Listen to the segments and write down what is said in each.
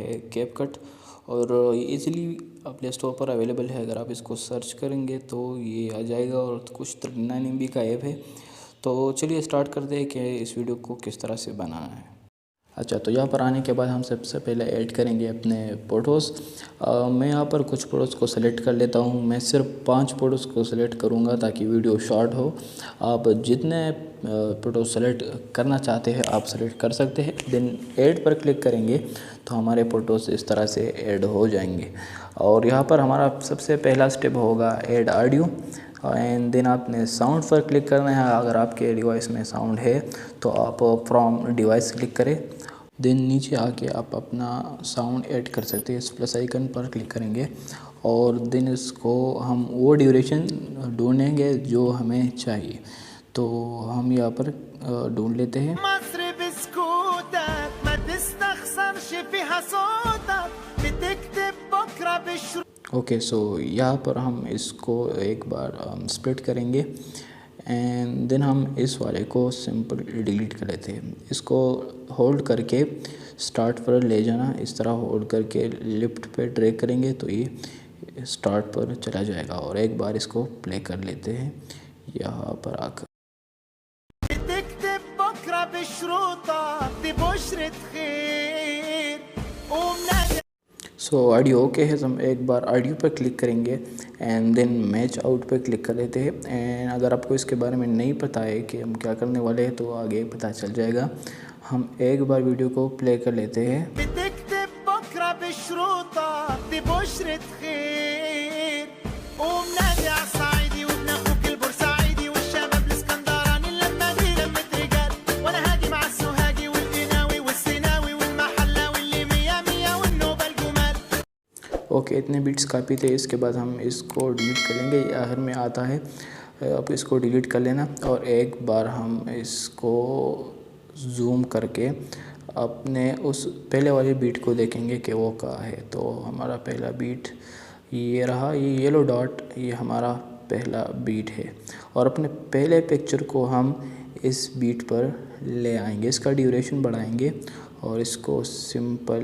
है कैपकट और ये इजीली प्ले स्टोर पर अवेलेबल है। अगर आप इसको सर्च करेंगे तो ये आ जाएगा और कुछ 39 MB का ऐप है। तो चलिए स्टार्ट करते हैं कि इस वीडियो को किस तरह से बनाना है। अच्छा, तो यहाँ पर आने के बाद हम सबसे पहले ऐड करेंगे अपने फ़ोटोज़। मैं यहाँ पर कुछ फ़ोटोज़ को सेलेक्ट कर लेता हूँ। मैं सिर्फ 5 फ़ोटोज़ को सेलेक्ट करूँगा ताकि वीडियो शॉर्ट हो। आप जितने फ़ोटो सेलेक्ट करना चाहते हैं आप सेलेक्ट कर सकते हैं। देन ऐड पर क्लिक करेंगे तो हमारे फ़ोटोज़ इस तरह से ऐड हो जाएंगे। और यहाँ पर हमारा सबसे पहला स्टेप होगा ऐड ऑडियो एंड देन आपने साउंड पर क्लिक करना है। अगर आपके डिवाइस में साउंड है तो आप फ्रॉम डिवाइस क्लिक करें। देन नीचे आके आप अपना साउंड ऐड कर सकते हैं। इस प्लस आइकन पर क्लिक करेंगे और देन इसको हम वो ड्यूरेशन ढूंढेंगे जो हमें चाहिए। तो हम यहाँ पर ढूंढ लेते हैं। ओके, सो यहाँ पर हम इसको एक बार स्प्लिट करेंगे एंड देन हम इस वाले को सिंपल डिलीट कर लेते हैं। इसको होल्ड करके स्टार्ट पर ले जाना, इस तरह होल्ड करके लेफ्ट पे ड्रैग करेंगे तो ये स्टार्ट पर चला जाएगा। और एक बार इसको प्ले कर लेते हैं यहाँ पर आकर। सो ऑडियो ओके है। हम एक बार ऑडियो पर क्लिक करेंगे एंड देन मैच आउट पर क्लिक कर लेते हैं। एंड अगर आपको इसके बारे में नहीं पता है कि हम क्या करने वाले हैं तो आगे पता चल जाएगा। हम एक बार वीडियो को प्ले कर लेते हैं। ओके, इतने बीट्स काफ़ी थे। इसके बाद हम इसको डिलीट कर लेंगे। आखिर में आता है, अब इसको डिलीट कर लेना और एक बार हम इसको जूम करके अपने उस पहले वाले बीट को देखेंगे कि वो कहाँ है। तो हमारा पहला बीट ये रहा, ये येलो डॉट, ये हमारा पहला बीट है। और अपने पहले पिक्चर को हम इस बीट पर ले आएंगे, इसका ड्यूरेशन बढ़ाएंगे और इसको सिंपल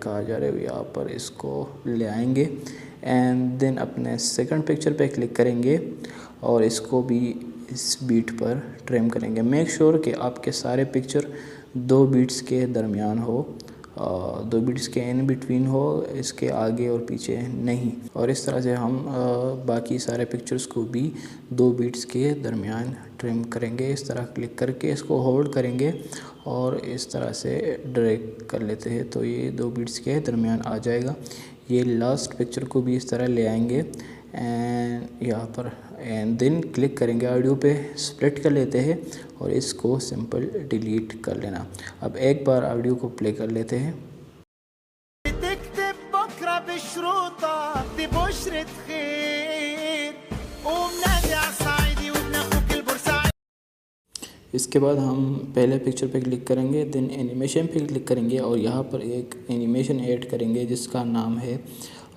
कहा जा रहा है, यहाँ पर इसको ले आएंगे एंड देन अपने सेकंड पिक्चर पे क्लिक करेंगे और इसको भी इस बीट पर ट्रिम करेंगे। मेक श्योर कि आपके सारे पिक्चर 2 बीट्स के दरमियान हो, 2 बीट्स के इन बिटवीन हो, इसके आगे और पीछे नहीं। और इस तरह से हम बाकी सारे पिक्चर्स को भी 2 बीट्स के दरमियान ट्रिम करेंगे। इस तरह क्लिक करके इसको होल्ड करेंगे और इस तरह से ड्रैग कर लेते हैं तो ये 2 बीट्स के दरमियान आ जाएगा। ये लास्ट पिक्चर को भी इस तरह ले आएंगे एंड यहाँ पर एंड देन क्लिक करेंगे, ऑडियो पे स्प्लिट कर लेते हैं और इसको सिंपल डिलीट कर लेना। अब एक बार ऑडियो को प्ले कर लेते हैं। इसके बाद हम पहले पिक्चर पे क्लिक करेंगे, देन एनिमेशन पे क्लिक करेंगे और यहाँ पर एक एनिमेशन ऐड करेंगे जिसका नाम है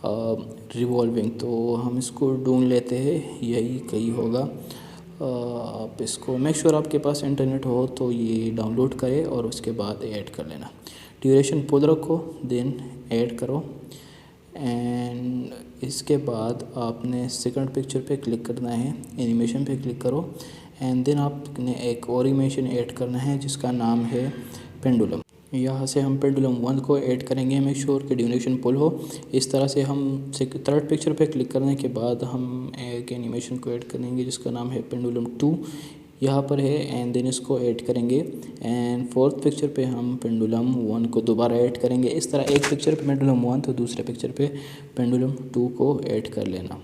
रिवॉल्विंग। तो हम इसको ढूंढ लेते हैं, यही कहीं होगा। आप इसको मेक श्योर आपके पास इंटरनेट हो तो ये डाउनलोड करें और उसके बाद ऐड कर लेना। ड्यूरेशन फुल रखो, देन ऐड करो एंड इसके बाद आपने सेकंड पिक्चर पे क्लिक करना है, एनिमेशन पे क्लिक करो एंड देन आपने एक और एनिमेशन ऐड करना है जिसका नाम है पेंडुलम। यहाँ से हम पेंडुलम 1 को ऐड करेंगे। मेक श्योर कि ड्यूरेशन फुल हो। इस तरह से हम थर्ड पिक्चर पे क्लिक करने के बाद हम एक एनिमेशन को ऐड करेंगे जिसका नाम है पेंडुलम 2, यहाँ पर है एंड देन इसको ऐड करेंगे एंड फोर्थ पिक्चर पे हम पेंडुलम 1 को दोबारा ऐड करेंगे। इस तरह एक पिक्चर पे पेंडुलम 1 तो दूसरे पिक्चर पे पेंडुलम 2 को ऐड कर लेना।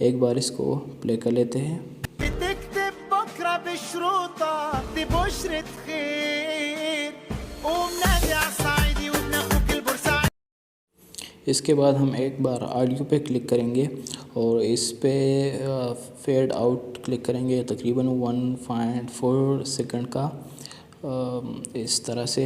एक बार इसको प्ले कर लेते हैं। इसके बाद हम एक बार ऑडियो पे क्लिक करेंगे और इस पे फेड आउट क्लिक करेंगे तकरीबन 1.4 सेकंड का, इस तरह से।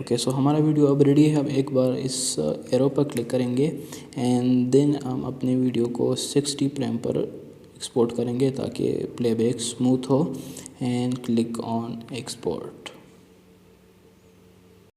ओके सो हमारा वीडियो अब रेडी है। अब एक बार इस एरो पर क्लिक करेंगे एंड देन हम अपने वीडियो को 60 फ्रेम पर एक्सपोर्ट करेंगे ताकि प्लेबैक स्मूथ हो एंड क्लिक ऑन एक्सपोर्ट।